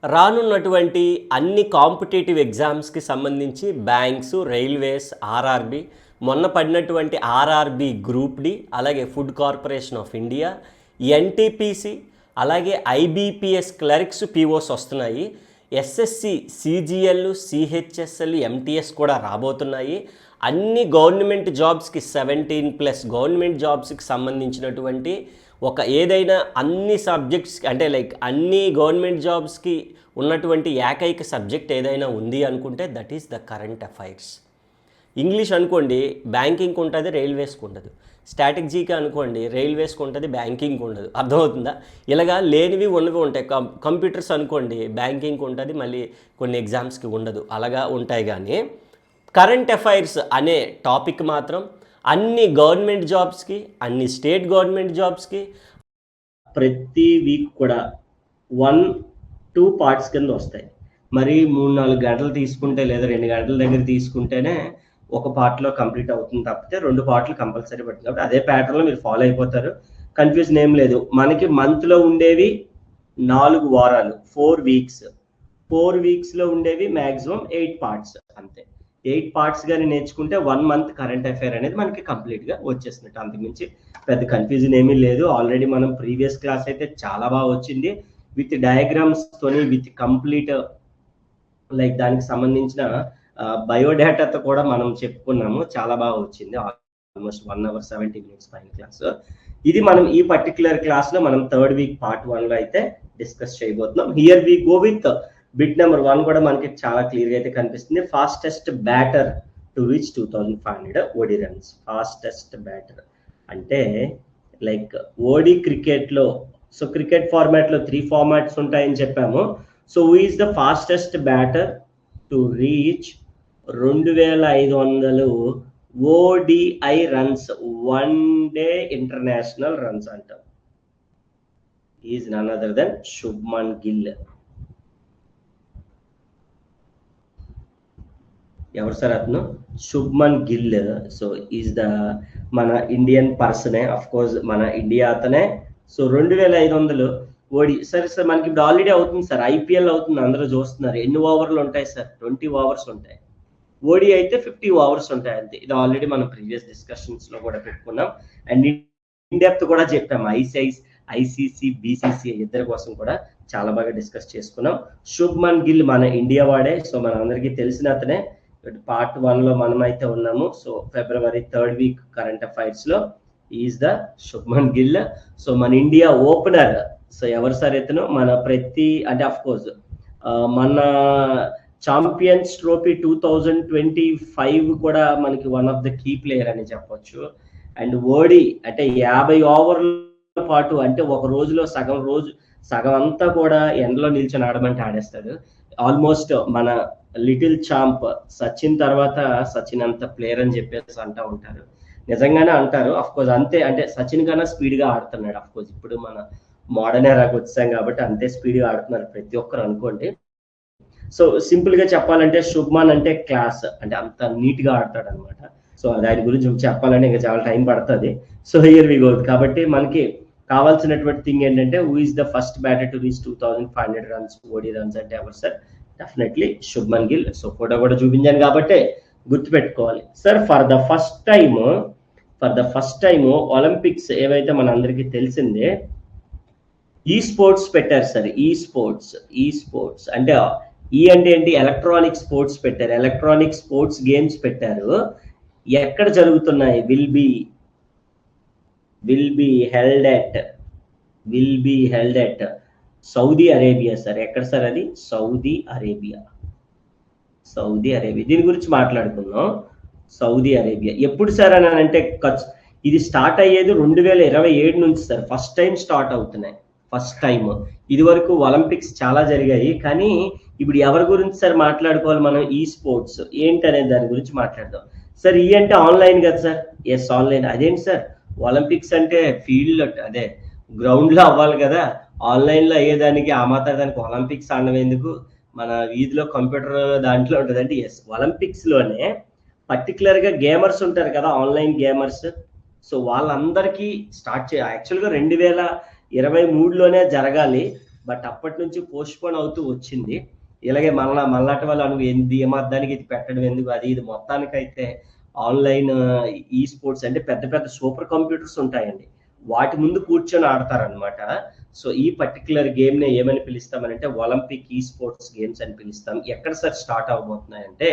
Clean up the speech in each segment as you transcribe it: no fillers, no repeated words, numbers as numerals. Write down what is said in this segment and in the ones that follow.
రానున్నటువంటి అన్ని కాంపిటేటివ్ ఎగ్జామ్స్కి సంబంధించి బ్యాంక్స్, రైల్వేస్, ఆర్ఆర్బి, మొన్న పడినటువంటి ఆర్ఆర్బి గ్రూప్ డి, అలాగే food corporation of India, NTPC, అలాగే ఐబీపీఎస్ క్లర్క్స్ పీఓస్ వస్తున్నాయి. ఎస్ఎస్సి, సిజిఎల్, సిహెచ్ఎస్ఎల్, ఎంటీఎస్ కూడా రాబోతున్నాయి. అన్ని గవర్నమెంట్ జాబ్స్కి 17+ గవర్నమెంట్ జాబ్స్కి సంబంధించినటువంటి ఒక ఏదైనా అన్ని సబ్జెక్ట్స్ అంటే లైక్ అన్ని గవర్నమెంట్ జాబ్స్కి ఉన్నటువంటి ఏకైక సబ్జెక్ట్ ఏదైనా ఉంది అనుకుంటే that is the current affairs. English అనుకోండి బ్యాంకింగ్కి ఉంటుంది, రైల్వేస్కి ఉండదు. స్టాటిక్ జీకే అనుకోండి రైల్వేస్కి ఉంటుంది, బ్యాంకింగ్కి ఉండదు. అర్థమవుతుందా? ఇలాగా లేనివి ఉన్నవి ఉంటాయి. కంప్యూటర్స్ అనుకోండి బ్యాంకింగ్కి ఉంటుంది, మళ్ళీ కొన్ని ఎగ్జామ్స్కి ఉండదు. అలాగా ఉంటాయి. కానీ కరెంట్ అఫైర్స్ అనే టాపిక్ మాత్రం అన్ని గవర్నమెంట్ జాబ్స్కి, అన్ని స్టేట్ గవర్నమెంట్ జాబ్స్కి ప్రతి వీక్ కూడా 1-2 పార్ట్స్ కింద వస్తాయి. మరి 3-4 గంటలు తీసుకుంటే లేదా 2 గంటల దగ్గర తీసుకుంటేనే ఒక పార్ట్లో కంప్లీట్ అవుతుంది తప్పితే 2 పార్ట్లు కంపల్సరీ పడుతుంది. కాబట్టి అదే ప్యాటర్న్లో మీరు ఫాలో అయిపోతారు. కన్ఫ్యూజన్ ఏం లేదు. మనకి మంత్లో ఉండేవి 4 వారాలు, 4 వీక్స్. 4 వీక్స్లో ఉండేవి మ్యాక్సిమం 8 పార్ట్స్ అంతే. 8 పార్ట్స్ కానీ నేర్చుకుంటే 1 మంత్ కరెంట్ అఫైర్ అనేది మనకి కంప్లీట్గా వచ్చేసినట్టు. అంతకుమించి పెద్ద కన్ఫ్యూజన్ ఏమీ లేదు. ఆల్రెడీ మనం ప్రీవియస్ క్లాస్ అయితే చాలా బాగా వచ్చింది, విత్ డయాగ్రామ్స్ తోని, విత్ కంప్లీట్ లైక్ దానికి సంబంధించిన బయోడేటాతో కూడా మనం చెప్పుకున్నాము. చాలా బాగా వచ్చింది. ఆల్మోస్ట్ 1 hour 70 minutes పైన క్లాస్. ఇది మనం ఈ పర్టికులర్ క్లాస్లో మనం 3rd వీక్ పార్ట్ 1లో అయితే డిస్కస్ చేయబోతున్నాం. Here we go with bit number 1 కూడా మనకి చాలా క్లియర్గా అయితే కనిపిస్తుంది. Fastest batter to reach 2500 ODI runs. Fastest batter అంటే లైక్ ఓడి క్రికెట్లో, సో క్రికెట్ ఫార్మాట్లో 3 ఫార్మాట్స్ ఉంటాయని చెప్పాము. So who is the fastest batter to reach 2500 ODI runs, 1 day international runs అంటాం. Is none other than Shubman Gill. ఎవరు సార్ అతను? Shubman Gill. So is the మన Indian పర్సనే, of course మన ఇండియా అతనే. సో 2500 ఓడి. సరే సార్ మనకి ఇప్పుడు ఆల్రెడీ అవుతుంది సార్, ఐపీఎల్ అవుతుంది, అందరూ చూస్తున్నారు. ఎన్ని ఓవర్లు ఉంటాయి సార్? 20 ఓవర్స్ ఉంటాయి. ఓడి అయితే 50 ఓవర్స్ ఉంటాయి అంతే. ఇది ఆల్రెడీ మనం ప్రీవియస్ డిస్కషన్స్ లో కూడా పెట్టుకున్నాం అండ్ ఇన్ డెప్త్ కూడా చెప్పాము. ఐసీసీ, బీసీసీ ఇద్దరి కోసం కూడా చాలా బాగా డిస్కస్ చేసుకున్నాం. శుభ్మన్ గిల్ మన ఇండియా వాడే. సో మన అందరికీ తెలిసిన అతనే. పార్ట్ 1లో మనం అయితే ఉన్నాము. So February 3rd week current affairs లో is the Shubman Gill. So మన ఇండియా ఓపెనర్. సో ఎవరు సార్ ఇతను? మన ప్రతి అంటే అఫ్ కోర్స్ మన ఛాంపియన్స్ ట్రోఫీ 2025 కూడా మనకి one of the key player అని చెప్పొచ్చు. అండ్ ఓడి అంటే 50 ఓవర్ల పాటు, అంటే ఒక రోజులో సగం అంతా కూడా ఎండలో నిల్చొని ఆడమంటే ఆడేస్తాడు. ఆల్మోస్ట్ మన లిటిల్ ఛాంప్ సచిన్ తర్వాత సచిన్ అంత ప్లేయర్ అని చెప్పేసి అంటూ ఉంటారు. నిజంగానే అంటారు. అఫ్ కోర్స్ అంతే, అంటే సచిన్ కన్నా స్పీడ్గా ఆడుతున్నాడు. అఫ్ కోర్స్ ఇప్పుడు మన మోడర్న్ ఎరాకి వచ్చాం కాబట్టి అంతే స్పీడ్గా ఆడుతున్నారు ప్రతి ఒక్కరు అనుకోండి. సో సింపుల్ గా చెప్పాలంటే శుభ్మన్ అంటే క్లాస్, అంటే అంత నీట్ గా ఆడతాడు అనమాట. సో దాని గురించి చెప్పాలంటే ఇంకా చాలా టైం పడుతుంది. So here we go. కాబట్టి మనకి కావాల్సినటువంటి థింగ్ ఏంటంటే who is the first batter to reach 2500 runs ODI runs అంటే ఎవరు sir? Definitely Shubman Gill. So photo కూడా చూపించాను కాబట్టి గుర్తుపెట్టుకోవాలి. Sir for the first time Olympics ఏవైతే మన అందరికీ తెలిసిందే ఈ స్పోర్ట్స్ పెట్టారు సార్. ఈ స్పోర్ట్స్ అంటే అంటే ఏంటి? ఎలక్ట్రానిక్ స్పోర్ట్స్ పెట్టారు. ఎలక్ట్రానిక్ స్పోర్ట్స్ గేమ్స్ పెట్టారు. ఎక్కడ జరుగుతున్నాయి? Will be held at Saudi Arabia sir. ఎక్కడ సార్ అది? Saudi Arabia. దీని గురించి మాట్లాడుకుందాం. సౌదీ అరేబియా ఎప్పుడు సార్ అని అంటే ఇది స్టార్ట్ అయ్యేది 2027 నుంచి సార్. ఫస్ట్ టైం స్టార్ట్ అవుతున్నాయి. First time. ఇది వరకు ఒలింపిక్స్ చాలా జరిగాయి, కానీ ఇప్పుడు ఎవరి గురించి సార్ మాట్లాడుకోవాలి మనం? ఈ స్పోర్ట్స్ ఏంటి అనేది దాని గురించి మాట్లాడదాం సార్. ఈ అంటే ఆన్లైన్ కదా సార్? Yes online. అదేంటి సార్ ఒలింపిక్స్ అంటే ఫీల్డ్, అదే గ్రౌండ్ లో అవ్వాలి కదా. ఆన్లైన్ లో అయ్యేదానికి ఆ మాత్రం దానికి ఒలింపిక్స్ ఆడడం ఎందుకు? మన వీధిలో కంప్యూటర్ దాంట్లో ఉంటుంది. అంటే ఎస్ ఒలింపిక్స్ లోనే పర్టికులర్ గా గేమర్స్ ఉంటారు కదా, ఆన్లైన్ గేమర్స్. సో వాళ్ళందరికీ స్టార్ట్ యాక్చువల్గా 2023లోనే జరగాలి. బట్ అప్పటి నుంచి పోస్ట్పోన్ అవుతూ వచ్చింది. ఇలాగే మళ్ళాటి వాళ్ళు అనువు ఏమర్థానికి ఇది పెట్టడం ఎందుకు అది ఇది, మొత్తానికైతే ఆన్లైన్ ఈ స్పోర్ట్స్ అంటే పెద్ద పెద్ద సూపర్ కంప్యూటర్స్ ఉంటాయండి, వాటి ముందు కూర్చొని ఆడతారనమాట. సో ఈ పర్టికులర్ గేమ్ ని ఏమని పిలుస్తామనంటే ఒలింపిక్ ఈ స్పోర్ట్స్ గేమ్స్ అని పిలుస్తాం. ఎక్కడ సార్ స్టార్ట్ అవబోతున్నాయంటే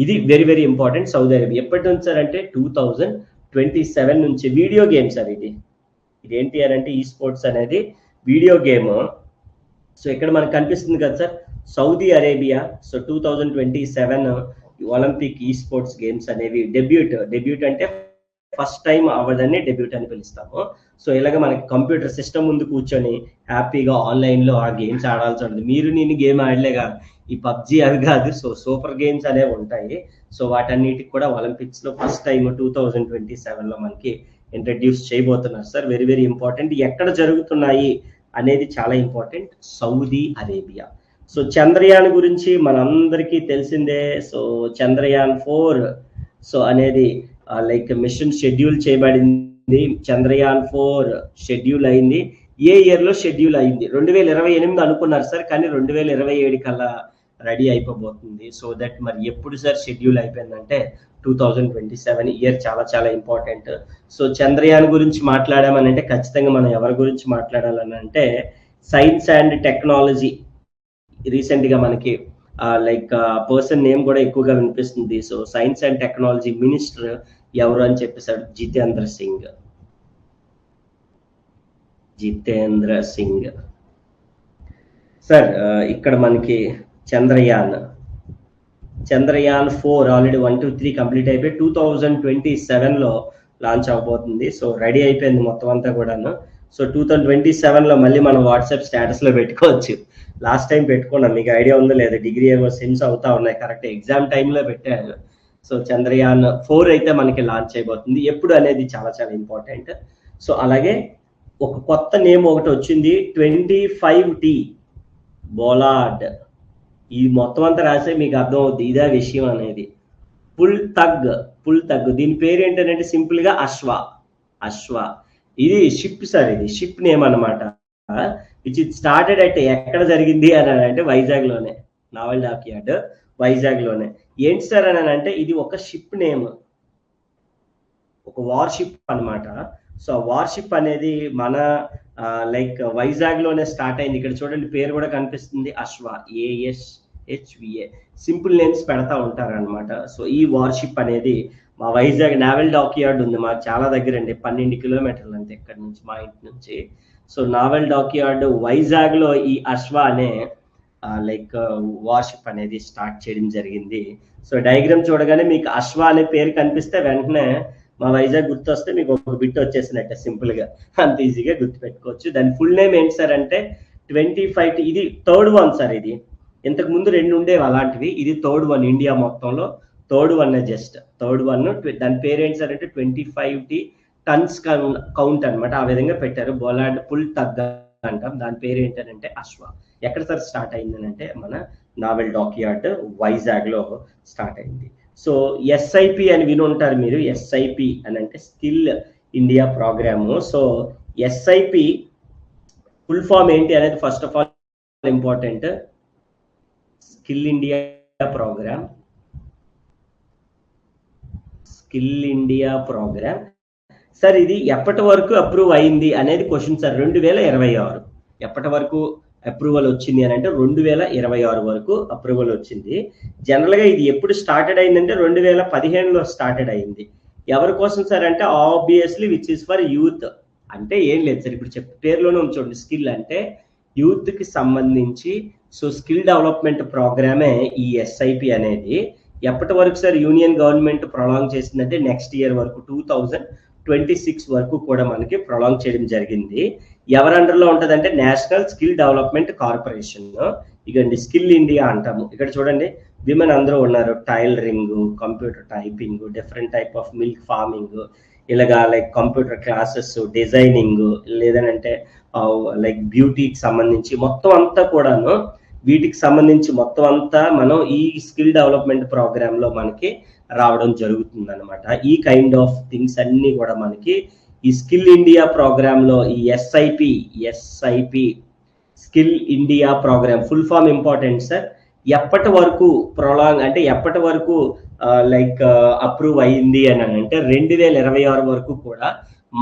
ఇది very very important, Saudi Arabia. ఎప్పటి నుంచి సార్ అంటే 2027 నుంచి. వీడియో గేమ్ సార్ ఇదేంటి అని అంటే ఈ స్పోర్ట్స్ అనేది వీడియో గేమ్. సో ఇక్కడ మనకు కనిపిస్తుంది కదా sir Saudi Arabia. So 2027 Olympic ఈ స్పోర్ట్స్ గేమ్స్ అనేవి డెబ్యూట్ అంటే ఫస్ట్ టైం అవ్వదని డెబ్యూట్ అని పిలుస్తాము. సో ఇలాగ మనకి కంప్యూటర్ సిస్టమ్ ముందు కూర్చొని హ్యాపీగా ఆన్లైన్లో ఆ గేమ్స్ ఆడాల్సి ఉంటుంది. మీరు నేను గేమ్ ఆడలే కాదు, ఈ పబ్జి అవి కాదు, సో సూపర్ గేమ్స్ అనేవి ఉంటాయి. సో వాటన్నిటికి కూడా ఒలింపిక్స్లో ఫస్ట్ టైం 2027లో మనకి ఇంట్రడ్యూస్ చేయబోతున్నారు సార్. Very very important. ఎక్కడ జరుగుతున్నాయి అనేది చాలా important, Saudi Arabia. So Chandrayaan గురించి మనందరికీ తెలిసిందే. సో చంద్రయాన్ 4 సో అనేది లైక్ మిషన్ షెడ్యూల్ చేయబడింది. చంద్రయాన్ 4 షెడ్యూల్ అయింది. ఏ ఇయర్ లో షెడ్యూల్ అయింది? 2028 అనుకున్నారు సార్, కానీ 2027 కల్లా రెడీ అయిపోబోతుంది. సో దట్ మరి ఎప్పుడు సార్ షెడ్యూల్ అయిపోయిందంటే 2027 ఇయర్. చాలా చాలా ఇంపార్టెంట్. సో చంద్రయాన్ గురించి మాట్లాడామని అంటే ఖచ్చితంగా మనం ఎవరి గురించి మాట్లాడాలని అంటే సైన్స్ అండ్ టెక్నాలజీ. రీసెంట్ గా మనకి లైక్ పర్సన్ నేమ్ కూడా ఎక్కువగా వినిపిస్తుంది. So science and technology minister ఎవరు అని చెప్పేసాడు, జితేంద్ర సింగ్ సార్. ఇక్కడ మనకి చంద్రయాన్ 4 ఆల్రెడీ 1, 2, 3 కంప్లీట్ అయిపోయి 2027లో లాంచ్ అవబోతుంది. సో రెడీ అయిపోయింది మొత్తం అంతా కూడాను. సో 2027లో మళ్ళీ మనం వాట్సాప్ స్టేటస్ లో పెట్టుకోవచ్చు. లాస్ట్ టైం పెట్టుకున్నాం, మీకు ఐడియా ఉందో లేదా, డిగ్రీ ఏమో సిమ్స్ అవుతా ఉన్నాయి, కరెక్ట్ ఎగ్జామ్ టైంలో పెట్టారు. సో చంద్రయాన్ 4 అయితే మనకి లాంచ్ అయిపోతుంది. ఎప్పుడు అనేది చాలా చాలా ఇంపార్టెంట్. సో అలాగే ఒక కొత్త నేమ్ ఒకటి వచ్చింది, 25T బోలార్డ్. ఈ మొత్తం అంతా రాసే మీకు అర్థం అవుతుంది ఇదే విషయం అనేది. పుల్ తగ్ దీని పేరు ఏంటంటే సింపుల్ గా అశ్వ. ఇది షిప్ సార్, ఇది షిప్ నేమ్ అనమాట. విచ్ ఇట్ స్టార్టెడ్ అంటే ఎక్కడ జరిగింది అని అంటే వైజాగ్ లోనే, నావల్ డాక్యార్డ్ వైజాగ్ లోనే. ఏంటి సార్ అని అంటే ఇది ఒక షిప్ నేమ్, ఒక వార్షిప్ అనమాట. సో ఆ వార్షిప్ అనేది మన లైక్ వైజాగ్ లోనే స్టార్ట్ అయింది. ఇక్కడ చూడండి పేరు కూడా కనిపిస్తుంది, అశ్వ, ASHVA. సింపుల్ నేమ్స్ పెడతా ఉంటారనమాట. సో ఈ వార్షిప్ అనేది మా వైజాగ్ నావల్ డాక్యార్డ్ ఉంది, మాకు చాలా దగ్గర అండి, 12 కిలోమీటర్లు అంతే ఇక్కడ నుంచి, మా ఇంటి నుంచి. సో నావల్ డాక్యార్డ్ వైజాగ్ లో ఈ అశ్వ అనే లైక్ వార్షిప్ అనేది స్టార్ట్ చేయడం జరిగింది. సో డయాగ్రామ్ చూడగానే మీకు అశ్వ అనే పేరు కనిపిస్తే వెంటనే మా వైజాగ్ గుర్తొస్తే మీకు ఒక బిట్ వచ్చేసినట్టే, సింపుల్ గా అంత ఈజీగా గుర్తుపెట్టుకోవచ్చు. దాని ఫుల్ నేమ్ ఏంటి సార్ అంటే 25T. ఇది థర్డ్ వన్ సార్. ఇది ఇంతకు ముందు 2 ఉండేవి అలాంటివి, ఇది థర్డ్ వన్ ఇండియా మొత్తంలో. Third one just third one. దాని పేరు ఏంటి సార్ అంటే 25T టన్స్ కౌంట్ అనమాట. ఆ విధంగా పెట్టారు. బోలార్డ్ పుల్ తగ్ అంటాం. దాని పేరు ఏంటంటే అశ్వ. ఎక్కడ సార్ స్టార్ట్ అయిందని అంటే మన నావల్ డాక్యార్డ్ వైజాగ్ లో స్టార్ట్ అయింది. సో SIP అని విని ఉంటారు మీరు. SIP అని అంటే skill India program. So SIP full form ఏంటి అనేది first of all important. Skill India program sir. ఇది ఎప్పటి వరకు అప్రూవ్ అయింది అనేది క్వశ్చన్ సార్. 2026 ఎప్పటి వరకు అప్రూవల్ వచ్చింది అని అంటే 2026 వరకు అప్రూవల్ వచ్చింది. జనరల్ గా ఇది ఎప్పుడు స్టార్టెడ్ అయిందంటే 2015లో స్టార్టెడ్ అయింది. ఎవరి కోసం సార్ అంటే obviously which is for youth. అంటే ఏం లేదు సార్, ఇప్పుడు పేరులోనే ఉంచండి, స్కిల్ అంటే యూత్ కి సంబంధించి. సో స్కిల్ డెవలప్మెంట్ ప్రోగ్రామే ఈ SIP అనేది. ఎప్పటి వరకు సార్ యూనియన్ గవర్నమెంట్ ప్రొలాంగ్ చేసిందంటే నెక్స్ట్ ఇయర్ వరకు 2026 వరకు కూడా మనకి ప్రొలాంగ్ చేయడం జరిగింది. ఎవరి అండర్లో ఉంటుంది అంటే నేషనల్ స్కిల్ డెవలప్మెంట్ కార్పొరేషన్. ఇకండి స్కిల్ ఇండియా అంటాము. ఇక్కడ చూడండి విమెన్ అందరూ ఉన్నారు, tailoring, computer typing, different type of milk farming, ఇలాగా లైక్ కంప్యూటర్ క్లాసెస్, డిజైనింగ్, లేదంటే లైక్ బ్యూటీకి సంబంధించి మొత్తం అంతా కూడాను, వీటికి సంబంధించి మొత్తం అంతా మనం ఈ స్కిల్ డెవలప్మెంట్ ప్రోగ్రామ్ లో మనకి రావడం జరుగుతుంది అనమాట. ఈ కైండ్ ఆఫ్ థింగ్స్ అన్ని కూడా మనకి ఈ స్కిల్ ఇండియా ప్రోగ్రామ్ లో ఈ SIP skill India program full form important sir. ఎప్పటి వరకు ప్రొలాంగ్ అంటే ఎప్పటి వరకు లైక్ అప్రూవ్ అయింది అని అంటే 2026 వరకు కూడా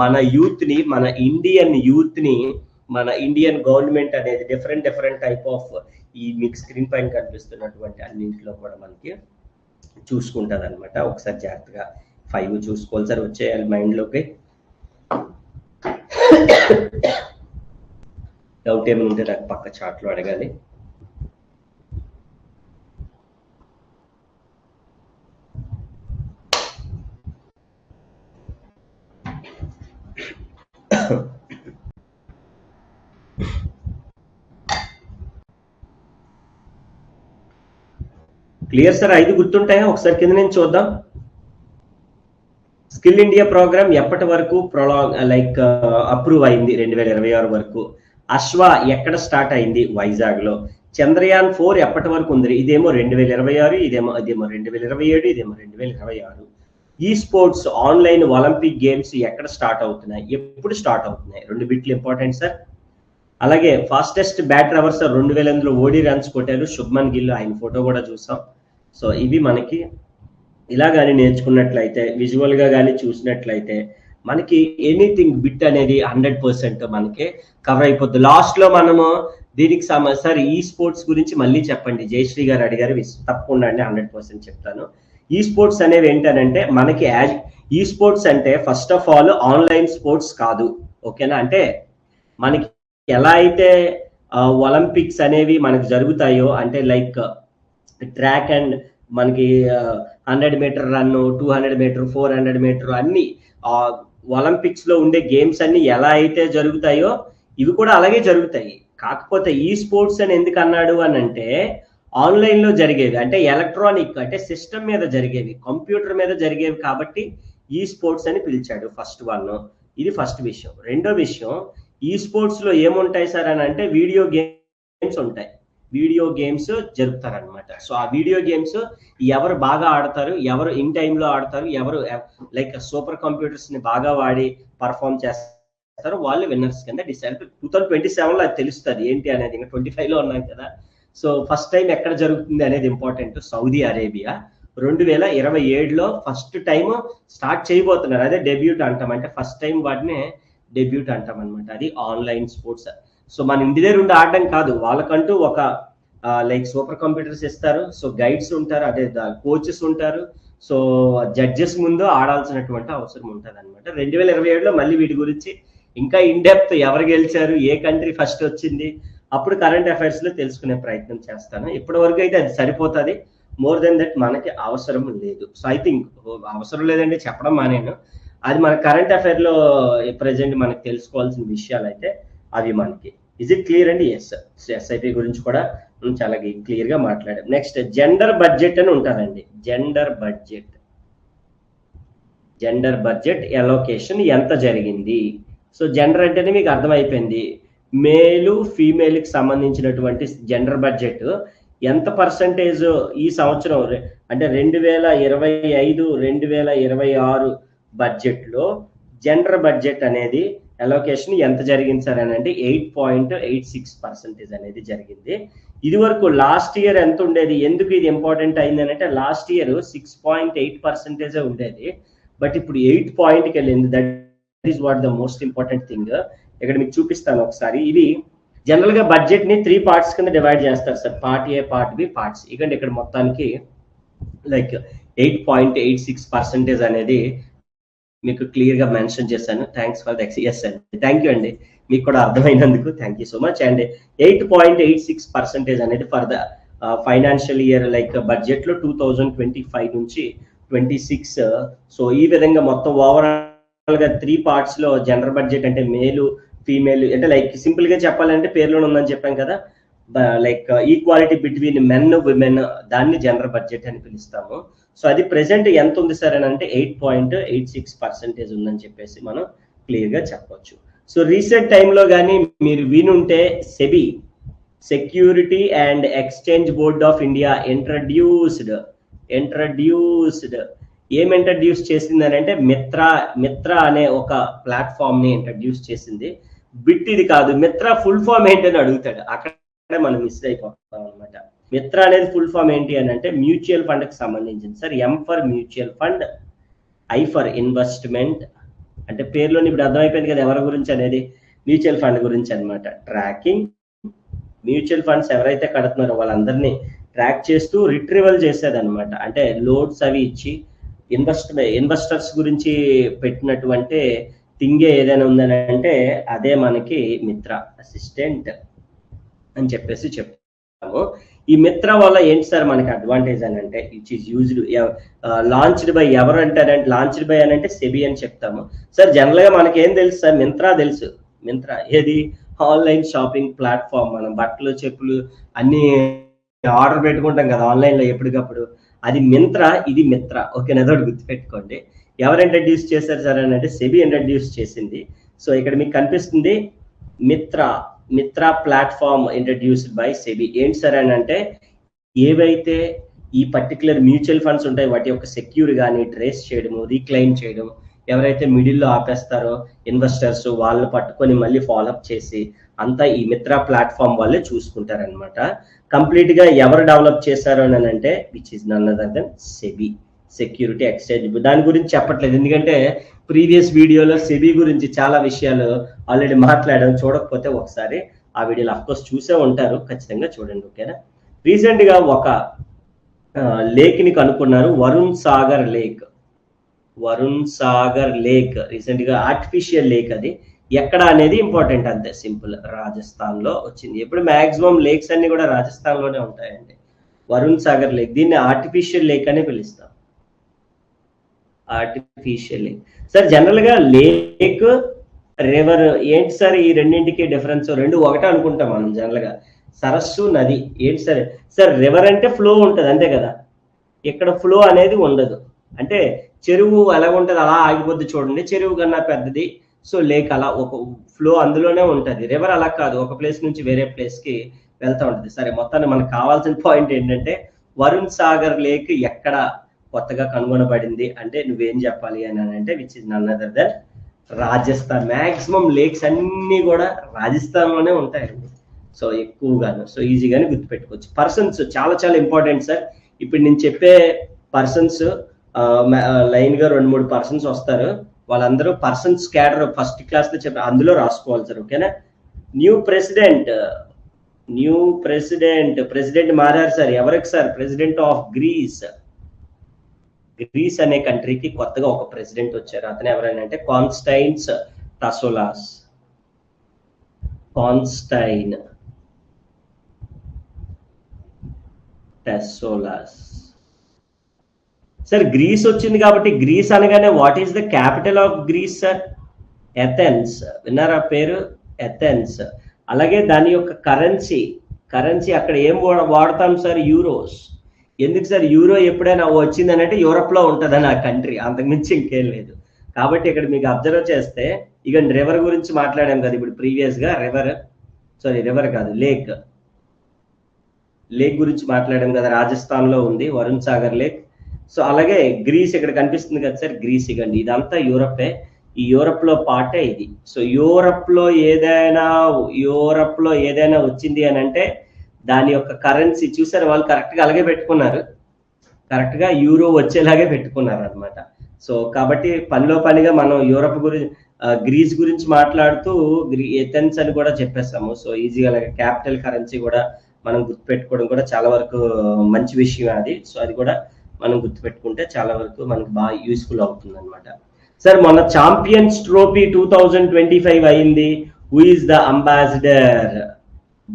మన యూత్ ని, మన ఇండియన్ గవర్నమెంట్ అనేది డిఫరెంట్ టైప్ ఆఫ్ ఈ మీకు స్క్రీన్ పైన కనిపిస్తున్నటువంటి అన్నింటిలో కూడా మనకి చూసుకుంటుంది అనమాట. ఒకసారి జాగ్రత్తగా 5 చూసుకోవాలి సార్, వచ్చేయాలి మైండ్లోకి. డౌట్ ఏమైనా ఉంటే నాకు పక్క చాట్లో అడగాలి. Clear sir? 5 గుర్తుంటాయా? ఒకసారి కింద నుంచి చూద్దాం. స్కిల్ ఇండియా ప్రోగ్రామ్ ఎప్పటి వరకు లైక్ అప్రూవ్ అయింది? 2026 వరకు. అశ్వ ఎక్కడ స్టార్ట్ అయింది? వైజాగ్ లో. చంద్రయాన్ 4 ఎప్పటి వరకు ఉంది? ఇదేమో 2026, ఇదేమో 2027, ఇదేమో 2026. ఈ స్పోర్ట్స్ ఆన్లైన్ ఒలింపిక్ గేమ్స్ ఎక్కడ స్టార్ట్ అవుతున్నాయి, ఎప్పుడు స్టార్ట్ అవుతున్నాయి? 2 బిట్లు ఇంపార్టెంట్ సార్. అలాగే ఫాస్టెస్ట్ బ్యాటర్ అవర్ సార్ 2008లో ఓడి రన్స్ కొట్టారు శుభ్మన్ గిల్, ఆయన ఫోటో కూడా చూసాం. సో ఇవి మనకి ఇలా కానీ నేర్చుకున్నట్లయితే, విజువల్ గా కానీ చూసినట్లయితే మనకి ఎనీథింగ్ బిట్ అనేది 100% మనకి కవర్ అయిపోద్ది. లాస్ట్ లో మనము దీనికి సార్ ఈ స్పోర్ట్స్ గురించి మళ్ళీ చెప్పండి, జయశ్రీ గారు అడిగారు, తప్పకుండా అండి 100% చెప్తాను. ఈ స్పోర్ట్స్ అనేవి ఏంటనంటే మనకి ఈ స్పోర్ట్స్ అంటే first of all online sports కాదు, ఓకేనా? అంటే మనకి ఎలా అయితే ఒలింపిక్స్ అనేవి మనకి జరుగుతాయో, అంటే లైక్ ట్రాక్ అండ్ మనకి 100 మీటర్ రన్, 200 మీటర్, 400 మీటర్ అన్ని ఒలింపిక్స్ లో ఉండే గేమ్స్ అన్ని ఎలా అయితే జరుగుతాయో ఇవి కూడా అలాగే జరుగుతాయి. కాకపోతే ఈ స్పోర్ట్స్ అని ఎందుకు అన్నాడు అని అంటే ఆన్లైన్ లో జరిగేవి, అంటే ఎలక్ట్రానిక్, అంటే సిస్టమ్ మీద జరిగేవి, కంప్యూటర్ మీద జరిగేవి కాబట్టి ఈ స్పోర్ట్స్ అని పిలిచాడు. ఫస్ట్ వన్, ఇది ఫస్ట్ విషయం. రెండో విషయం, ఈ స్పోర్ట్స్ లో ఏముంటాయి సార్ అని అంటే వీడియో గేమ్స్ ఉంటాయి, వీడియో గేమ్స్ జరుపుతారనమాట. సో ఆ వీడియో గేమ్స్ ఎవరు బాగా ఆడతారు, ఎవరు ఇన్ టైంలో ఆడతారు, ఎవరు లైక్ సూపర్ కంప్యూటర్స్ ని బాగా వాడి పర్ఫామ్ చేస్తారు, వాళ్ళు విన్నర్స్ కింద డిసైడ్. 2027లో అది తెలుస్తుంది ఏంటి అనేది, ఇంకా 25లో ఉన్నాయి కదా. సో ఫస్ట్ టైం ఎక్కడ జరుగుతుంది అనేది ఇంపార్టెంట్, సౌదీ అరేబియా. 2027లో ఫస్ట్ టైం స్టార్ట్ చేయబోతున్నారు, అదే డెబ్యూట్ అంటాం, అంటే ఫస్ట్ టైం వాటినే డెబ్యూట్ అంటాం అనమాట. అది ఆన్లైన్ స్పోర్ట్స్. సో మన ఇంటి దగ్గర ఉండి ఆడడం కాదు, వాళ్ళకంటూ ఒక లైక్ సూపర్ కంప్యూటర్స్ ఇస్తారు, సో గైడ్స్ ఉంటారు, అదే కోచెస్ ఉంటారు, సో జడ్జెస్ ముందు ఆడాల్సినటువంటి అవసరం ఉంటుంది అనమాట. 2027లో మళ్ళీ వీటి గురించి ఇంకా ఇన్ డెప్త్ ఎవరు గెలిచారు, ఏ కంట్రీ ఫస్ట్ వచ్చింది, అప్పుడు కరెంట్ అఫైర్స్ లో తెలుసుకునే ప్రయత్నం చేస్తాను. ఇప్పటి వరకు అయితే అది సరిపోతుంది, మోర్ దెన్ దట్ మనకి అవసరం లేదు. సో ఐ థింక్ అవసరం లేదండి చెప్పడం మానేను, అది మన కరెంట్ అఫైర్ లో ప్రెసెంట్ మనకి తెలుసుకోవాల్సిన విషయాలు అయితే అవి మనకి. ఇజ్ ఇట్ క్లియర్ అండి? ఎస్, ఎస్ఐపి గురించి కూడా చాలా క్లియర్ గా మాట్లాడాం. నెక్స్ట్ జెండర్ బడ్జెట్ అని ఉంటారండి. జెండర్ బడ్జెట్ ఎలోకేషన్ ఎంత జరిగింది? సో జెండర్ అంటేనే మీకు అర్థమైపోయింది, మేలు ఫీమేల్కి సంబంధించినటువంటి జెండర్ బడ్జెట్ ఎంత పర్సంటేజ్ ఈ సంవత్సరం, అంటే 2025, 2026 బడ్జెట్లో జెండర్ బడ్జెట్ అనేది అలోకేషన్ ఎంత జరిగింది సార్ అని అంటే 8.86% అనేది జరిగింది. ఇది వరకు లాస్ట్ ఇయర్ ఎంత ఉండేది? ఎందుకు ఇది ఇంపార్టెంట్ అయింది అని అంటే లాస్ట్ ఇయర్ 6.8% ఉండేది, బట్ ఇప్పుడు 8 వెళ్ళింది. That is what the most important thing. ఇక్కడ మీకు చూపిస్తాను ఒకసారి. ఇది జనరల్ గా బడ్జెట్ ని 3 పార్ట్స్ కింద డివైడ్ చేస్తారు sir, part A, part B, part C. ఇక్కడ మొత్తానికి లైక్ 8.86% అనేది మీకు క్లియర్ గా మెన్షన్ చేశాను. థ్యాంక్స్ ఫర్ ద ఎస్ అండి, థ్యాంక్ యూ అండి, మీకు కూడా అర్థమైనందుకు thank you so much. And 8.86% అనేది for the financial year like budget లో 2025 నుంచి 26. సో ఈ విధంగా మొత్తం ఓవరాల్ గా 3 పార్ట్స్ లో జెండర్ బడ్జెట్ అంటే మేలు ఫీమేల్, అంటే లైక్ సింపుల్ గా చెప్పాలంటే పేర్లోనే ఉందని చెప్పాం కదా, like equality between men women, దాన్ని జెండర్ బడ్జెట్ అని పిలుస్తాము. సో అది ప్రెసెంట్ ఎంత ఉంది సార్ అని అంటే 8.86% ఉందని చెప్పేసి మనం క్లియర్ గా చెప్పొచ్చు. సో రీసెంట్ టైంలో కానీ మీరు వినుంటే SEBI, security and exchange board of India introduced ఏం ఇంట్రడ్యూస్ చేసింది అని అంటే మిత్ర అనే ఒక ప్లాట్ఫామ్ ని ఇంట్రడ్యూస్ చేసింది. బిట్ ఇది కాదు. మిత్ర ఫుల్ ఫామ్ ఏంటి అని అడుగుతాడు, అక్కడే మనం మిస్ అయిపోతాం అనమాట. మిత్ర అనేది ఫుల్ ఫామ్ ఏంటి అని అంటే మ్యూచువల్ ఫండ్ కి సంబంధించింది sir. M for mutual fund, I for investment, అంటే పేరులోని ఇప్పుడు అర్థమైపోయింది కదా ఎవరి గురించి అనేది, మ్యూచువల్ ఫండ్ గురించి అనమాట. ట్రాకింగ్, మ్యూచువల్ ఫండ్స్ ఎవరైతే కడుతున్నారో వాళ్ళందరినీ ట్రాక్ చేస్తూ రిట్రీవల్ చేసేది అనమాట. అంటే లోడ్స్ అవి ఇచ్చి ఇన్వెస్టర్స్ గురించి పెట్టినటువంటి థింగే ఏదైనా ఉందని అంటే అదే మనకి మిత్ర అసిస్టెంట్ అని చెప్పేసి చెప్తాము. ఈ మిత్ర వల్ల ఏంటి సార్ మనకి అడ్వాంటేజ్ అని అంటే it is used launched by ఎవరు అంటారంటే, లాంచ్డ్ బై అని అంటే సెబీ అని చెప్తాము సార్. జనరల్ గా మనకి ఏం తెలుసు సార్, మింత్రా తెలుసు. మింత్రా ఏది ఆన్లైన్ షాపింగ్ ప్లాట్ఫామ్, మనం బట్టలు చెప్పులు అన్ని ఆర్డర్ పెట్టుకుంటాం కదా ఆన్లైన్ లో ఎప్పటికప్పుడు, అది మింత్రా, ఇది మిత్ర. ఓకేనా, అదొకటి గుర్తుపెట్టుకోండి. ఎవరు ఇంట్రడ్యూస్ చేశారు సార్ అని అంటే సెబీ ఇంట్రడ్యూస్ చేసింది. సో ఇక్కడ మీకు కనిపిస్తుంది Mitra platform introduced by SEBI. ఏంటి సార్ అని అంటే ఏవైతే ఈ పర్టికులర్ మ్యూచువల్ ఫండ్స్ ఉంటాయి వాటి యొక్క సెక్యూర్ కానీ ట్రేస్ చేయడము, రీక్లైమ్ చేయడం, ఎవరైతే మిడిల్లో ఆపేస్తారో ఇన్వెస్టర్స్ వాళ్ళని పట్టుకొని మళ్ళీ ఫాలోఅప్ చేసి అంతా ఈ మిత్రా ప్లాట్ఫామ్ వాళ్ళే చూసుకుంటారనమాట. కంప్లీట్ గా ఎవరు డెవలప్ చేశారు అని అంటే which is none other than SEBI, security exchange. దాని గురించి చెప్పట్లేదు ఎందుకంటే ప్రీవియస్ వీడియోలో సెబీ గురించి చాలా విషయాలు ఆల్రెడీ మాట్లాడాం. చూడకపోతే ఒకసారి ఆ వీడియోలో అఫ్కోర్స్ చూసే ఉంటారు, ఖచ్చితంగా చూడండి. ఓకేనా. రీసెంట్ గా ఒక లేక్ ని కనుక్కున్నారు, వరుణ్ సాగర్ లేక్. రీసెంట్ గా ఆర్టిఫిషియల్ లేక్, అది ఎక్కడ అనేది ఇంపార్టెంట్, అంతే సింపుల్. రాజస్థాన్ లో వచ్చింది. ఎప్పుడు మాక్సిమం లేక్స్ అన్ని కూడా రాజస్థాన్ లోనే ఉంటాయండి. వరుణ్ సాగర్ లేక్, దీన్ని ఆర్టిఫిషియల్ లేక్ అని పిలుస్తాం. Artificial lake sir. జనరల్ గా లేక్, రివర్ ఏంటి సార్ ఈ రెండింటికి డిఫరెన్స్? రెండు ఒకటే అనుకుంటాం మనం జనరల్ గా. సరస్సు, నది ఏంటి సార్? సార్ రివర్ అంటే ఫ్లో ఉంటుంది అంతే కదా, ఇక్కడ ఫ్లో అనేది ఉండదు. అంటే చెరువు ఎలా ఉంటుంది అలా ఆగిపోద్ది చూడండి, చెరువు కన్నా పెద్దది. సో లేక్ అలా ఒక ఫ్లో అందులోనే ఉంటుంది. రివర్ అలా కాదు, ఒక ప్లేస్ నుంచి వేరే ప్లేస్ కి వెళ్తూ ఉంటుంది. సరే, మొత్తాన్ని మనకు కావాల్సిన పాయింట్ ఏంటంటే వరుణ్ సాగర్ లేక్ ఎక్కడ కొత్తగా కనుగొనబడింది అంటే నువ్వేం చెప్పాలి అని అంటే which is none other than Rajasthan. Maximum lakes అన్ని కూడా రాజస్థాన్ లోనే ఉంటాయండి. సో ఎక్కువగాను, సో ఈజీగానే గుర్తుపెట్టుకోవచ్చు. పర్సన్స్ చాలా చాలా ఇంపార్టెంట్ సార్. ఇప్పుడు నేను చెప్పే పర్సన్స్ లైన్ గా 2-3 పర్సన్స్ వస్తారు, వాళ్ళందరూ పర్సన్స్ క్యాడర్ ఫస్ట్ క్లాస్ లో చెప్పారు, అందులో రాసుకోవాలి సార్. ఓకేనా. న్యూ ప్రెసిడెంట్ మారారు సార్. ఎవరికి సార్? ప్రెసిడెంట్ ఆఫ్ గ్రీస్ అనే కంట్రీకి కొత్తగా ఒక ప్రెసిడెంట్ వచ్చారు. అతను ఎవరైనా అంటే కాన్స్టైన్స్ టెసోలాస్ సార్. గ్రీస్ వచ్చింది కాబట్టి గ్రీస్ అనగానే what is the capital of Greece sir? Athens. విన్నారా పేరు? ఎథెన్స్. అలాగే దాని యొక్క కరెన్సీ అక్కడ ఏం వాడతాం సార్? యూరోస్. ఎందుకు సార్? యూరో ఎప్పుడైనా వచ్చిందని అంటే యూరోప్ లో ఉంటుందని ఆ కంట్రీ, అంతకుమించి ఇంకేం లేదు. కాబట్టి ఇక్కడ మీకు అబ్జర్వ్ చేస్తే ఇక రివర్ గురించి మాట్లాడాం కదా ఇప్పుడు ప్రీవియస్ గా. రివర్ కాదు, లేక్ గురించి మాట్లాడాం కదా, రాజస్థాన్ లో ఉంది వరుణ్ సాగర్ లేక్. సో అలాగే గ్రీస్ ఇక్కడ కనిపిస్తుంది కదా సార్, గ్రీస్. ఇగండి ఇదంతా యూరపే, ఈ యూరప్ లో పార్టే ఇది. సో యూరప్ లో ఏదైనా వచ్చింది అని అంటే దాని యొక్క కరెన్సీ చూసారు వాళ్ళు కరెక్ట్ గా అలాగే పెట్టుకున్నారు, కరెక్ట్ గా యూరో వచ్చేలాగే పెట్టుకున్నారు అనమాట. సో కాబట్టి పనిగా మనం యూరప్ గురించి గ్రీస్ గురించి మాట్లాడుతూ ఎథెన్స్ అని కూడా చెప్పేస్తాము. సో ఈజీగా అలాగే క్యాపిటల్ కరెన్సీ కూడా మనం గుర్తుపెట్టుకోవడం కూడా చాలా వరకు మంచి విషయం అది. సో అది కూడా మనం గుర్తుపెట్టుకుంటే చాలా వరకు మనకు బాగా యూస్ఫుల్ అవుతుంది అనమాట. సార్ మొన్న ఛాంపియన్స్ ట్రోఫీ 2025 అయింది. Who is the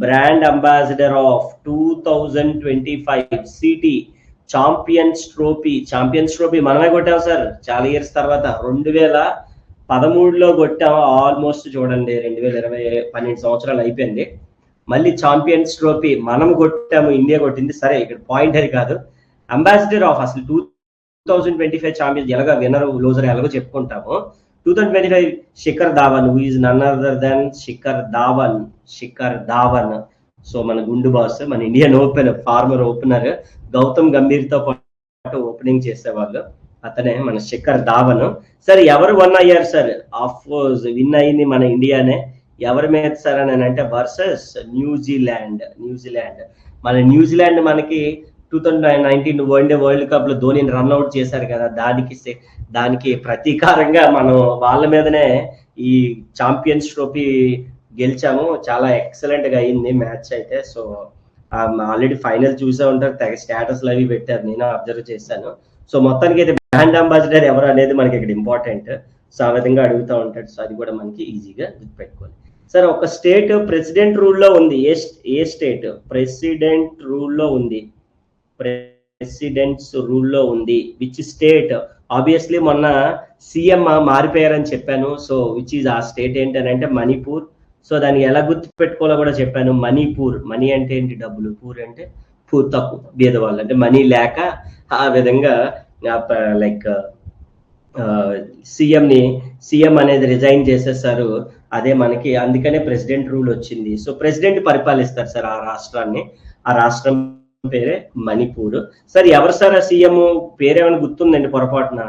brand ambassador of 2025 city champions trophy మనమే కొట్టాం సార్ చాలా ఇయర్స్ తర్వాత. 2013లో కొట్టాము ఆల్మోస్ట్. చూడండి 2020 12 సంవత్సరాలు అయిపోయింది. మళ్ళీ ఛాంపియన్స్ ట్రోఫీ మనం కొట్టాము, ఇండియా కొట్టింది. సరే ఇక్కడ పాయింట్ అది కాదు. అంబాసిడర్ ఆఫ్ అసలు 2025 ఛాంపియన్స్ ఎలాగో విన్నర్ లూజర్ ఎలాగో చెప్పుకుంటాము. 2025 Shikhar Dhawan, who is none other than Shikhar Dhawan. So మన గుండు బాస్, మన Indian former opener Gautam Gambhir తో పాటు ఓపెనింగ్ చేసేవాళ్ళు, అతనే మన శిఖర్ ధావన్. సార్ ఎవరు విన్ అయ్యారు సార్? ఆఫ్ కోర్స్ విన్ అయింది మన ఇండియానే. ఎవరి మీద సార్ అని అంటే వర్సెస్ న్యూజిలాండ్. మన న్యూజిలాండ్ మనకి 2019 వరల్డ్ కప్ లో ధోనిని రన్అట్ చేశారు కదా, దానికి ప్రతీకారంగా మనం వాళ్ళ మీదనే ఈ ఛాంపియన్స్ ట్రోఫీ గెలిచాము. చాలా ఎక్సలెంట్ గా అయింది మ్యాచ్ అయితే. సో ఆల్రెడీ ఫైనల్ చూసే ఉంటారు, తెగ స్టేటస్లు అవి పెట్టారు, నేను అబ్జర్వ్ చేశాను. సో మొత్తానికి అయితే బ్రాండ్ అంబాసిడర్ ఎవరు అనేది మనకి ఇక్కడ ఇంపార్టెంట్. సో ఆ విధంగా అడుగుతూ ఉంటాడు. సో అది కూడా మనకి ఈజీగా గుర్తుపెట్టుకోవాలి. సార్ ఒక స్టేట్ ప్రెసిడెంట్ రూల్లో ఉంది, ఏ స్టేట్ ప్రెసిడెంట్ రూల్లో ఉంది, ప్రెసిడెంట్స్ రూల్లో ఉంది, విచ్ స్టేట్? ఆబ్వియస్లీ మొన్న సీఎం మారిపోయారని చెప్పాను. సో విచ్ ఈజ్ ఆ స్టేట్ ఏంటంటే మణిపూర్. సో దాన్ని ఎలా గుర్తు పెట్టుకోవాలో కూడా చెప్పాను. మణిపూర్, మనీ అంటే ఏంటి డబ్బులు, పూర్ అంటే పూర్ తక్కువ బీదవాళ్ళు, అంటే మనీ లేక ఆ విధంగా లైక్ సీఎం అనేది రిజైన్ చేసేసారు. అదే మనకి అందుకనే ప్రెసిడెంట్ రూల్ వచ్చింది. సో ప్రెసిడెంట్ పరిపాలిస్తారు సార్ ఆ రాష్ట్రాన్ని. ఆ రాష్ట్రం పేరే మణిపూర్. సార్ ఎవరు సార్ ఆ సీఎం పేరేమైనా గుర్తుందండి పొరపాటున?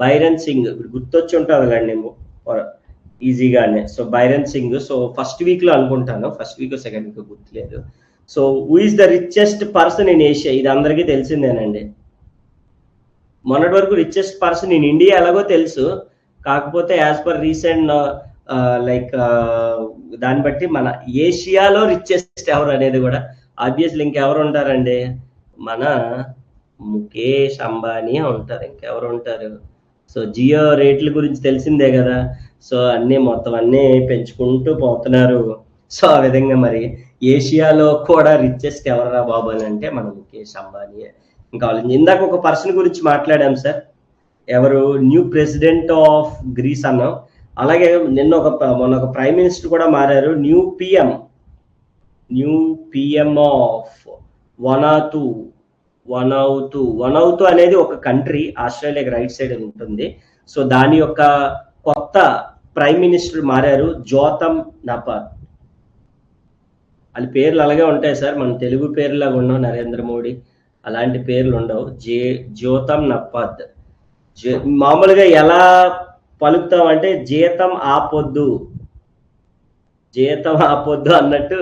బైరన్ సింగ్, గుర్తొచ్చి ఉంటుంది కదండి ఈజీగానే. So Byron Singh. So first week లో అనుకుంటాను, ఫస్ట్ వీక్ సెకండ్ వీక్ గుర్తులేదు. So who is the richest person in Asia? ఇది అందరికీ తెలిసిందేనండి. మొన్నటి వరకు రిచెస్ట్ పర్సన్ ఇన్ ఇండియా ఎలాగో తెలుసు, కాకపోతే యాజ్ పర్ రీసెంట్ లైక్ దాన్ని బట్టి మన ఏషియాలో రిచెస్ట్ ఎవరు అనేది కూడా ఆబ్వియస్లీ ఇంకెవరు ఉంటారండి, మన ముఖేష్ అంబానీ ఉంటారు. ఇంకెవరు ఉంటారు? సో జియో రేట్ల గురించి తెలిసిందే కదా. సో మొత్తం అన్నీ పెంచుకుంటూ పోతున్నారు. సో ఆ విధంగా మరి ఏషియాలో కూడా రిచెస్ట్ ఎవరా బాబు అని అంటే మన ముఖేష్ అంబానీ. ఇంకా ఇందాక ఒక పర్సన్ గురించి మాట్లాడాం సార్, ఎవరు? న్యూ ప్రెసిడెంట్ ఆఫ్ గ్రీస్ అన్నాం. అలాగే మొన్న ఒక ప్రైమ్ మినిస్టర్ కూడా మారారు, న్యూ పిఎం ఆఫ్ వనౌతు అనేది ఒక కంట్రీ ఆస్ట్రేలియాకి రైట్ సైడ్ ఉంటుంది. సో దాని యొక్క కొత్త ప్రైమ్ మినిస్టర్ మారారు, జోతం నపాద్. వాళ్ళ పేర్లు అలాగే ఉంటాయి సార్, మన తెలుగు పేర్లాగా ఉండవు, నరేంద్ర మోడీ అలాంటి పేర్లు ఉండవు. జోతం నపాద్. మామూలుగా ఎలా పలుకుతాం అంటే జీతం ఆపొద్దు అన్నట్టు,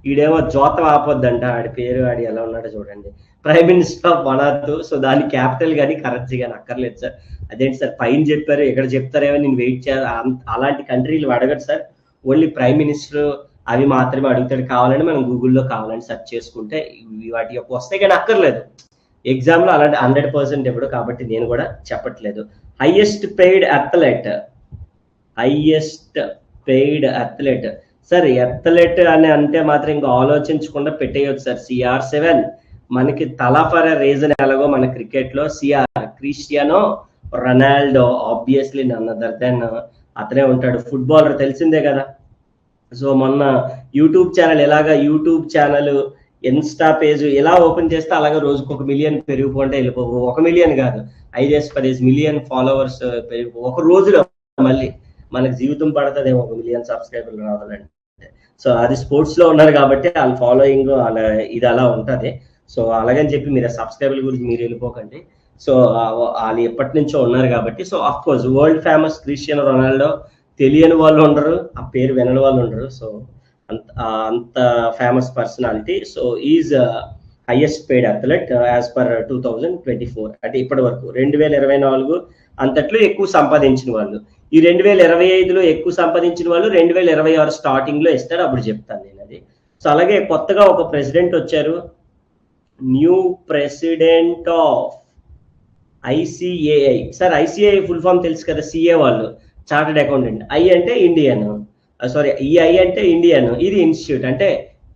ఈడేమో జోతం ఆపొద్దు అంట. ఆడి పేరు ఆడి ఎలా ఉన్నాడో చూడండి, ప్రైమ్ మినిస్టర్ ఆఫ్ వనాతు. సో దాని క్యాపిటల్ కానీ కరెన్సీ కానీ అక్కర్లేదు సార్. అదేంటి సార్ పైన చెప్పారు ఇక్కడ చెప్తారేమో, నేను వెయిట్ చేయాలి. అలాంటి కంట్రీలు అడగడు సార్, ఓన్లీ ప్రైమ్ మినిస్టర్ అవి మాత్రమే అడుగుతాడు. కావాలంటే మనం గూగుల్లో కావాలని సెర్చ్ చేసుకుంటే వాటి యొక్క వస్తాయి, కానీ అక్కర్లేదు ఎగ్జామ్ లో అలాంటి 100% ఎప్పుడు. కాబట్టి నేను కూడా చెప్పట్లేదు. Highest paid athlete sir, athlete అని అంటే మాత్రం ఇంకా ఆలోచించకుండా పెట్టేయచ్చు సార్. CR7 మనకి తలా ఫర్ రీజన్ ఎలాగో మన క్రికెట్ లో Cristiano Ronaldo obviously none other than అతనే ఉంటాడు. ఫుట్బాలర్ తెలిసిందే కదా. సో మొన్న యూట్యూబ్ ఛానల్ ఇన్స్టా పేజ్ ఇలా ఓపెన్ చేస్తే అలాగే రోజుకు 1 మిలియన్ పెరిగిపోతే వెళ్ళిపోవు. 1 మిలియన్ కాదు, 5-10 మిలియన్ ఫాలోవర్స్ పెరిగిపో ఒక రోజులో. మళ్ళీ మనకు జీవితం పడుతుంది 1 మిలియన్ సబ్స్క్రైబర్లు రావాలంటే. సో అది స్పోర్ట్స్ లో ఉన్నారు కాబట్టి వాళ్ళ ఫాలోయింగ్ ఇది అలా ఉంటది. సో అలాగని చెప్పి మీరు సబ్స్క్రైబర్ల గురించి మీరు వెళ్ళిపోకండి. సో వాళ్ళు ఎప్పటి నుంచో ఉన్నారు కాబట్టి. So of course world famous Cristiano Ronaldo తెలియని వాళ్ళు ఉండరు, ఆ పేరు వినని వాళ్ళు ఉండరు. సో అంత famous personality. So is highest paid athlete as per 2024, అంటే ఇప్పటి వరకు 2024 అంతట్లో ఎక్కువ సంపాదించిన వాళ్ళు. ఈ 2025లో ఎక్కువ సంపాదించిన వాళ్ళు 2026 స్టార్టింగ్ లో ఇస్తారు, అప్పుడు చెప్తాను నేను అది. సో అలాగే కొత్తగా ఒక ప్రెసిడెంట్ వచ్చారు, new president of ICAI. Sir ICAI full form తెలుసు కదా, CA వాళ్ళు చార్టెడ్ అకౌంటెంట్. ఐ అంటే ఇండియన్, ఈ అంటే ఇండియన్, ఇది ఇన్స్టిట్యూట్ అంటే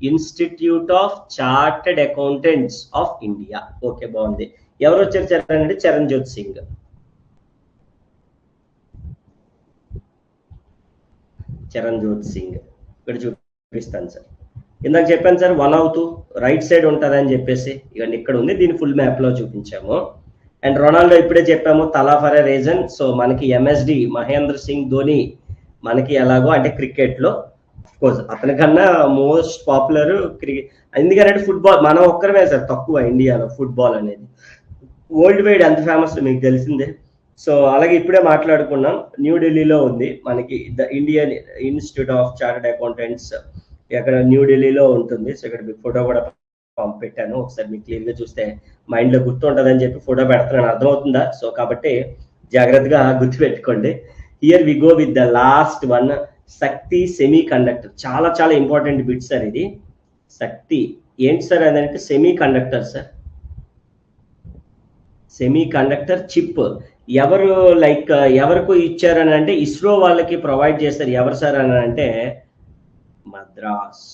institute of chartered accountants of India. Okay, బాగుంది. ఎవరు వచ్చారు అంటే చరణ్జోత్ సింగ్. ఇక్కడ చూపిస్తాను సార్. ఇందాక చెప్పాను సార్, వనౌతు రైట్ సైడ్ ఉంటుందని చెప్పేసి, ఇవన్నీ ఇక్కడ ఉంది, దీని ఫుల్ మ్యాప్ లో చూపించాము. అండ్ రొనాల్డో ఇప్పుడే చెప్పాము, తలా ఫర్ ఎ రీజన్. సో మనకి MSD మహేంద్ర సింగ్ ధోని మనకి ఎలాగో అంటే క్రికెట్ లో కోర్స్ అతనికన్నా మోస్ట్ పాపులర్ క్రికెట్. ఎందుకంటే ఫుట్బాల్ మనం ఒక్కరమే సార్ తక్కువ ఇండియాలో ఫుట్బాల్ అనేది. వరల్డ్ వైడ్ ఎంత ఫేమస్ మీకు తెలిసిందే. సో అలాగే ఇప్పుడే మాట్లాడుకున్నాం, న్యూఢిల్లీలో ఉంది మనకి the Indian institute of chartered accountants, ఎక్కడ న్యూఢిల్లీలో ఉంటుంది. సో ఇక్కడ మీకు ఫోటో కూడా పెట్టాను, ఒకసారి మీకు క్లియర్ గా చూస్తే మైండ్ లో గుర్తు ఉంటుందని చెప్పి ఫోటో పెడుతున్నాను, అర్థమవుతుందా? సో కాబట్టి జాగ్రత్తగా గుర్తు పెట్టుకోండి. Here we go with the last one, Shakti semiconductor. చాలా చాలా ఇంపార్టెంట్ బిట్ సార్ ఇది. శక్తి ఏంటి సార్ అదంటే semi conductor sir, semi conductor chip. ఎవరు లైక్ ఎవరికి ఇచ్చారని అంటే ఇస్రో వాళ్ళకి ప్రొవైడ్ చేస్తారు. ఎవరు సార్ అని అంటే మద్రాస్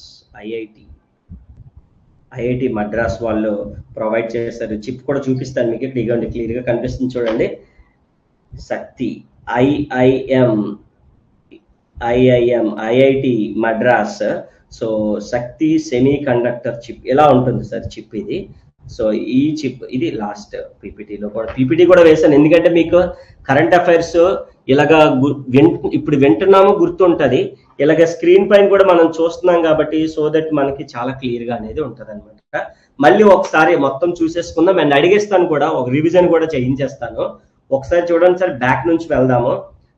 ఐఐటి మద్రాస్ వాళ్ళు ప్రొవైడ్ చేస్తారు. చిప్ కూడా చూపిస్తాను మీకు, ఇదిగోండి క్లియర్గా కనిపిస్తుంది చూడండి. శక్తి ఐఐటి మద్రాస్. సో శక్తి సెమీ కండక్టర్ చిప్ ఎలా ఉంటుంది సార్ చిప్ ఇది. సో ఈ చిప్ ఇది లాస్ట్ పీపీటీ కూడా వేసాను, ఎందుకంటే మీకు కరెంట్ అఫైర్స్ ఇలాగా ఇప్పుడు వింటున్నాము గుర్తుంటది, ఇలాగ స్క్రీన్ పైన కూడా మనం చూస్తున్నాం కాబట్టి సో దట్ మనకి చాలా క్లియర్ గా అనేది ఉంటది అనమాట. మళ్ళీ ఒకసారి మొత్తం చూసేసుకుందాం అండ్ అడిగేస్తాను కూడా, ఒక రివిజన్ కూడా చేయించేస్తాను. ఒకసారి చూడండి సార్, బ్యాక్ నుంచి వెళ్దాము.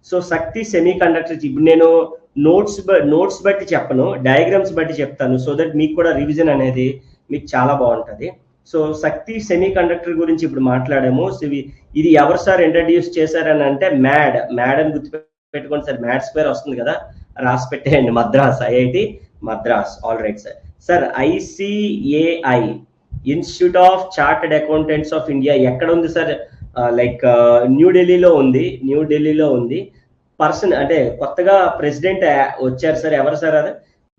సో శక్తి సెమీ కండక్టర్, ఇప్పుడు నేను నోట్స్ బట్టి చెప్పను, డయాగ్రామ్స్ బట్టి చెప్తాను, సో దట్ మీకు కూడా రివిజన్ అనేది మీకు చాలా బాగుంటది. సో శక్తి సెమీ కండక్టర్ గురించి ఇప్పుడు మాట్లాడాము. సో ఇది ఎవరు సార్ ఇంట్రడ్యూస్ చేశారని అంటే మ్యాడ్ అని గుర్తు పెట్టుకోండి సార్, మ్యాడ్ స్క్వేర్ వస్తుంది కదా, రాసి పెట్టేయండి, Madras IIT Madras. All right sir. Sir ICAI institute of chartered accountants of India ఎక్కడ ఉంది సార్? లైక్ న్యూఢిల్లీలో ఉంది. పర్సన్ అంటే కొత్తగా ప్రెసిడెంట్ వచ్చారు సార్, ఎవరు సార్? అది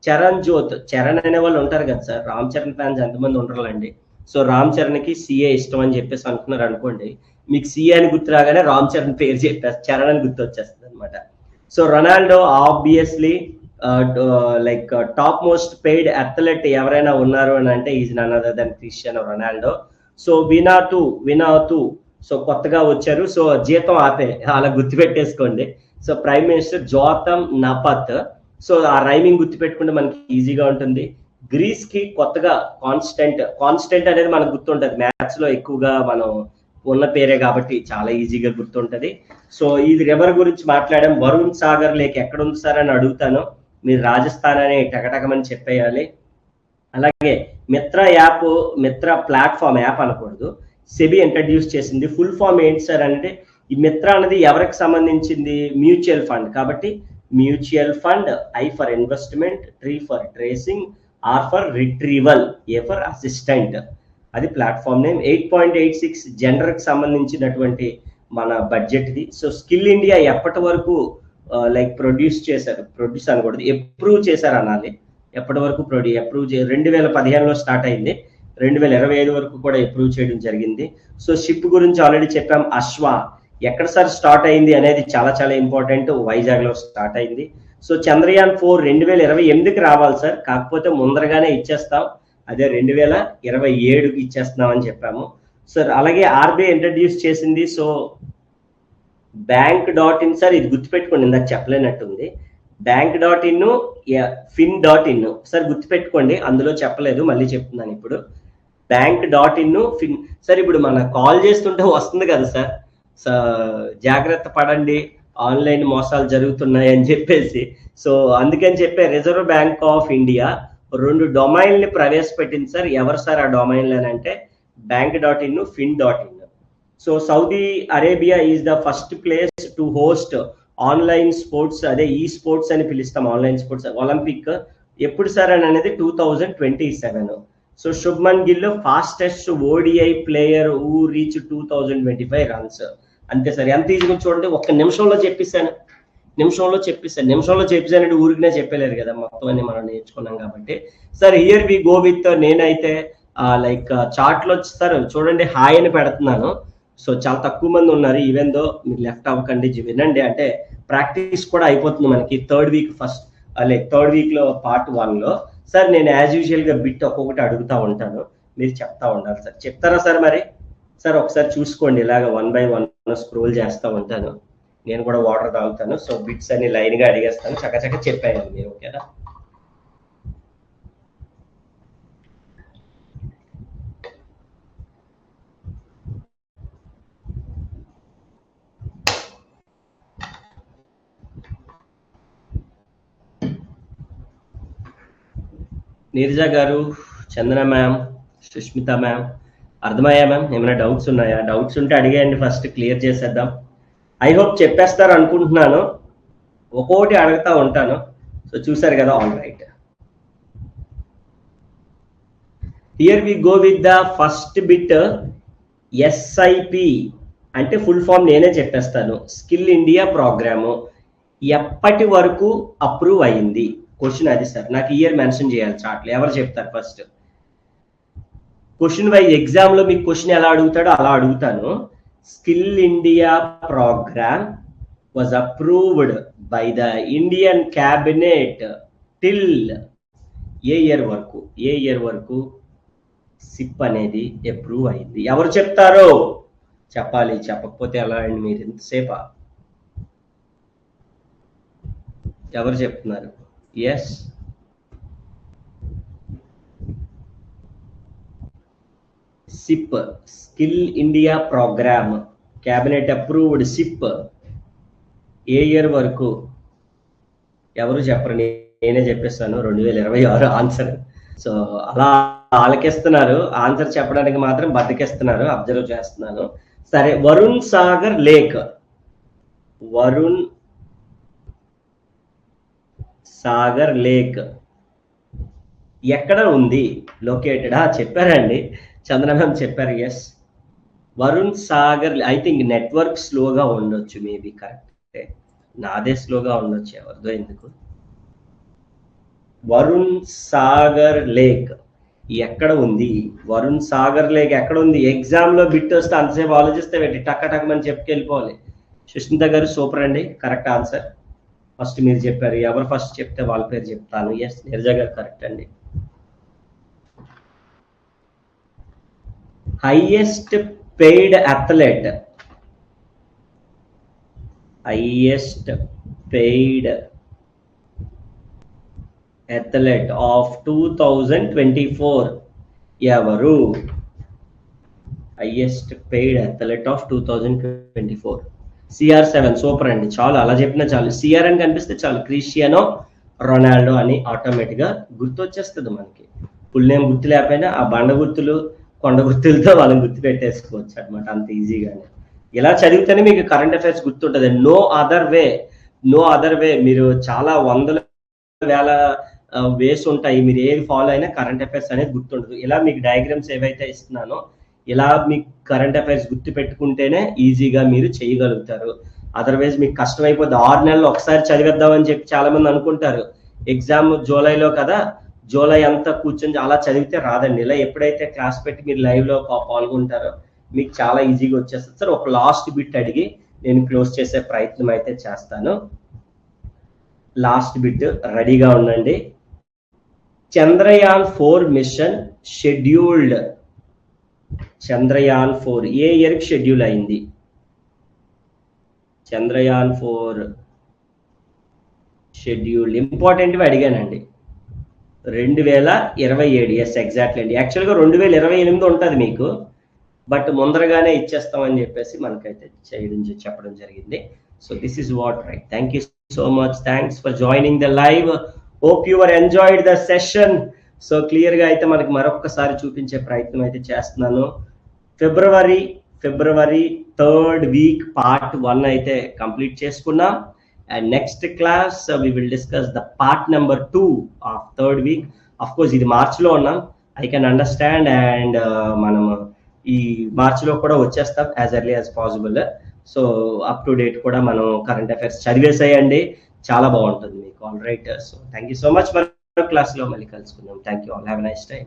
చరణ్ అనే వాళ్ళు ఉంటారు కదా సార్, రామ్ చరణ్ ఫ్యాన్స్ ఎంతమంది ఉంటారండి. సో రామ్ చరణ్ కి సిఏ ఇష్టం అని చెప్పేసి అనుకున్నారు అనుకోండి, మీకు సిఏ అని గుర్తు రాగానే రామ్ చరణ్ పేరు చెప్పేసి చరణ్ అని గుర్తు వచ్చేస్తుంది అనమాట. So Ronaldo obviously like top most paid athlete ఎవరైనా ఉన్నారు అని అంటే is none other than Cristiano Ronaldo. So వినాతు సో కొత్తగా వచ్చారు, సో జీతం ఆపే అలా గుర్తుపెట్టేసుకోండి. సో ప్రైమ్ మినిస్టర్ జోతం నపత్. సో ఆ రైమింగ్ గుర్తుపెట్టుకుంటే మనకి ఈజీగా ఉంటుంది. గ్రీస్ కి కొత్తగా కాన్స్టెంట్ అనేది మనకు గుర్తుంటది, మ్యాథ్స్ లో ఎక్కువగా మనం ఉన్న పేరే కాబట్టి చాలా ఈజీగా గుర్తుంటది. సో ఇది రివర్ గురించి మాట్లాడాం. వరుణ్ సాగర్ లేక్ ఎక్కడ ఉంది సార్ అని అడుగుతాను, మీరు రాజస్థాన్ అని టకటకమని చెప్పేయాలి. అలాగే మిత్ర ప్లాట్ఫామ్ యాప్ అనకూడదు, సెబీ ఇంట్రడ్యూస్ చేసింది. ఫుల్ ఫామ్ ఏంటి సార్ అంటే ఈ మిత్ర అనేది ఎవరికి సంబంధించింది? Mutual fund. కాబట్టి mutual fund, I for investment, T for tracing, R for retrieval, A for assistant. అది ప్లాట్ఫామ్ నేమ్. 8.86 జెండర్ కి సంబంధించినటువంటి మన బడ్జెట్ ఇది. సో స్కిల్ ఇండియా ఎప్పటి వరకు లైక్ ప్రొడ్యూస్ అనకూడదు, అప్రూవ్ చేశారు అనాలి. ఎప్పటి వరకు అప్రూవ్ 2015లో స్టార్ట్ అయింది, 2025 వరకు కూడా అప్రూవ్ చేయడం జరిగింది. సో షిప్ గురించి ఆల్రెడీ చెప్పాం. అశ్వ ఎక్కడ సార్ స్టార్ట్ అయింది అనేది చాలా చాలా ఇంపార్టెంట్, వైజాగ్ లో స్టార్ట్ అయింది. సో చంద్రయాన్ 4 2028కి రావాలి సార్, కాకపోతే ముందరగానే ఇచ్చేస్తాం, అదే 2027కి ఇచ్చేస్తున్నాం అని చెప్పాము సార్. అలాగే ఆర్బీఐ ఇంట్రడ్యూస్ చేసింది. సో bank.in సార్, ఇది గుర్తుపెట్టుకోండి, ఇందాక చెప్పలేనట్టుంది. bank.in, fin.in సార్ గుర్తుపెట్టుకోండి, అందులో చెప్పలేదు, మళ్ళీ చెప్తున్నాను ఇప్పుడు. bank.in, ఫిన్ సార్. ఇప్పుడు మన కాల్ చేస్తుంటే వస్తుంది కదా సార్, జాగ్రత్త పడండి, ఆన్లైన్ మోసాలు జరుగుతున్నాయి అని చెప్పేసి. సో అందుకని చెప్పే రిజర్వ్ బ్యాంక్ ఆఫ్ ఇండియా 2 డొమైన్లు ప్రవేశపెట్టింది సార్. ఎవరు సార్ ఆ డొమైన్లు అని అంటే bank.in, fin.in. So Saudi Arabia is the first place to host online sports, అదే ఈ స్పోర్ట్స్ అని పిలుస్తాం, ఆన్లైన్ స్పోర్ట్స్ ఒలింపిక్. ఎప్పుడు సార్ అని అనేది 2027. So Shubman Gill fastest ODI player who reach 2025 runs. అంతే సార్, ఎంత ఈజీగా చూడండి, ఒక్క నిమిషంలో చెప్పేసాను ఊరికినే చెప్పలేరు కదా, మొత్తం అన్ని మనం నేర్చుకున్నాం కాబట్టి. Sir here we go with, నేనైతే లైక్ చార్ట్ లో సార్ చూడండి హాయ్ అని పెడుతున్నాను. సో చాలా తక్కువ మంది ఉన్నారు, ఈవెన్ దో మీరు లెఫ్ట్ అవ్వకండి, వినండి, అంటే ప్రాక్టీస్ కూడా అయిపోతుంది మనకి. థర్డ్ వీక్ లో పార్ట్ 1 లో సార్ నేను యాజ్ యూజువల్ గా బిట్ ఒక్కొక్కటి అడుగుతా ఉంటాను, మీరు చెప్తా ఉండాలి సార్. చెప్తారా సార్ మరి? సార్ ఒకసారి చూసుకోండి, ఇలాగ 1 by 1 స్క్రోల్ చేస్తూ ఉంటాను, నేను కూడా వాటర్ తాగుతాను. సో బిట్స్ అన్ని లైన్ గా అడిగేస్తాను, చక్కచక్క చెప్పాను మీరు, ఓకేనా? నీరజ గారు, చందన మ్యామ్, సుష్మిత మ్యామ్, అర్థమయ్యా మ్యామ్? ఏమైనా డౌట్స్ ఉన్నాయా? డౌట్స్ ఉంటే అడిగేయండి, ఫస్ట్ క్లియర్ చేసేద్దాం. ఐ హోప్ చెప్పేస్తారు అనుకుంటున్నాను, ఒక్కోటి అడుగుతా ఉంటాను. సో చూసారు కదా, all right. Here we go with the first bit. SIP అంటే ఫుల్ ఫామ్ నేనే చెప్పేస్తాను. స్కిల్ ఇండియా ప్రోగ్రాము ఎప్పటి వరకు అప్రూవ్ అయింది? క్వశ్చన్ అది సార్. నాకు ఇయర్ మెన్షన్ చేయాలి చార్ట్లో. ఎవరు చెప్తారు ఫస్ట్? క్వశ్చన్ వైజ్ ఎగ్జామ్ లో మీకు క్వశ్చన్ ఎలా అడుగుతాడో అలా అడుగుతాను. Skill India program was approved by the Indian cabinet till ఏ ఇయర్ వరకు? ఏ ఇయర్ వరకు సిప్ అనేది అప్రూవ్ అయింది? ఎవరు చెప్తారో చెప్పాలి, చెప్పకపోతే ఎలా అండి? మీరు ఎంతసేపా? ఎవరు చెప్తున్నారు? Yes, SIP skill India program cabinet approved SIP ఏ ఇయర్ వరకు? ఎవరు చెప్పరు, నేనే చెప్పేస్తాను. 2026 ఆన్సర్. సో అలా ఆలకిస్తున్నారు, ఆన్సర్ చెప్పడానికి మాత్రం బద్దకిస్తున్నారు, అబ్జర్వ్ చేస్తున్నాను. సరే, వరుణ్ సాగర్ లేక్. వరుణ్ సాగర్ లేక్ ఎక్కడ ఉంది? లొకేటెడ్ చెప్పారండి, చంద్ర మ్యామ్ చెప్పారు. Yes, Varun Sagar. I think network స్లోగా ఉండొచ్చు, మేబీ. కరెక్టే, నాదే స్లోగా ఉండొచ్చు, ఎవరిదో ఎందుకు. వరుణ్ సాగర్ లేక్ ఎక్కడ ఉంది? వరుణ్ సాగర్ లేక్ ఎక్కడ ఉంది? ఎగ్జామ్ లో బిట్ వస్తే అంతసేపు ఆలోచిస్తే పెట్టి టక్క టక్కమని చెప్పుకెళ్ళిపోవాలి. సుష్మిత గారు సూపర్ అండి, కరెక్ట్ ఆన్సర్. ఫస్ట్ మీరు చెప్పారు, ఎవరు ఫస్ట్ చెప్తే వాళ్ళ పేరు చెప్తాను. ఎస్, నీరజ గారు కరెక్ట్ అండి. Highest paid athlete, highest paid athlete of 2024 ఎవరు? Highest paid athlete of 2024 CR7. Super అండి, చాలు, అలా చెప్పినా చాలు. సిఆర్ అని కనిపిస్తే చాలు, క్రిస్టియానో రొనాల్డో అని ఆటోమేటిక్ గా గుర్తొచ్చేస్తుంది మనకి. ఫుల్ నేమ్ గుర్తు లేకపోయినా ఆ బండ గుర్తులు, కొండ గుర్తులతో వాళ్ళని గుర్తు పెట్టేసుకోవచ్చు అనమాట, అంత ఈజీగానే. ఇలా చదివితేనే మీకు కరెంట్ అఫైర్స్ గుర్తుంటుంది. No other way, no other way. మీరు చాలా వందల వేల వేస్ ఉంటాయి, మీరు ఏది ఫాలో అయినా కరెంట్ అఫైర్స్ అనేది గుర్తుండదు. ఇలా మీకు డయాగ్రామ్స్ ఏవైతే ఇస్తున్నానో ఇలా మీకు కరెంట్ అఫైర్స్ గుర్తు పెట్టుకుంటేనే ఈజీగా మీరు చేయగలుగుతారు. అదర్వైజ్ మీకు కష్టం అయిపోద్ది. 6 నెలలు ఒకసారి చదివేద్దామని చెప్పి చాలా మంది అనుకుంటారు. ఎగ్జామ్ జూలైలో కదా, జూలై అంతా కూర్చొని అలా చదివితే రాదండి. ఇలా ఎప్పుడైతే క్లాస్ పెట్టి మీరు లైవ్ లో పాల్గొంటారో మీకు చాలా ఈజీగా వచ్చేస్తుంది. సార్ ఒక లాస్ట్ బిట్ అడిగి నేను క్లోజ్ చేసే ప్రయత్నం అయితే చేస్తాను. లాస్ట్ బిట్ రెడీగా ఉండండి. Chandrayaan 4 mission scheduled. చంద్రయాన్ 4 ఏ ఇయర్ కి షెడ్యూల్ అయింది? చంద్రయాన్ 4 షెడ్యూల్ ఇంపార్టెంట్ అడిగానండి. 2027. ఎస్, ఎగ్జాక్ట్లీ అండి. యాక్చువల్గా 2028 ఉంటుంది మీకు, బట్ ముందరగానే ఇచ్చేస్తామని చెప్పేసి మనకైతే చెప్పడం జరిగింది. So this is what right. Thank you so much. Thanks for joining the live. Hope you are enjoyed the session. So clear గా అయితే మనకి మరొకసారి చూపించే ప్రయత్నం అయితే చేస్తున్నాను. ఫిబ్రవరి 3rd వీక్ పార్ట్ 1 అయితే కంప్లీట్ చేసుకున్నాం. And next class we will discuss the part number 2 of 3rd week. of course ఇది మార్చ్ లో ఉన్నాం, I can understand, and మనం ఈ మార్చ్ లో కూడా వచ్చేస్తాం as early as possible. So up to date కూడా మనం కరెంట్ అఫైర్స్ చదివేసేయండి, చాలా బాగుంటుంది మీకు. All right, so thank you so much. మరో క్లాస్ లో మళ్ళీ కలుసుకుందాం. Thank you all, have a nice time.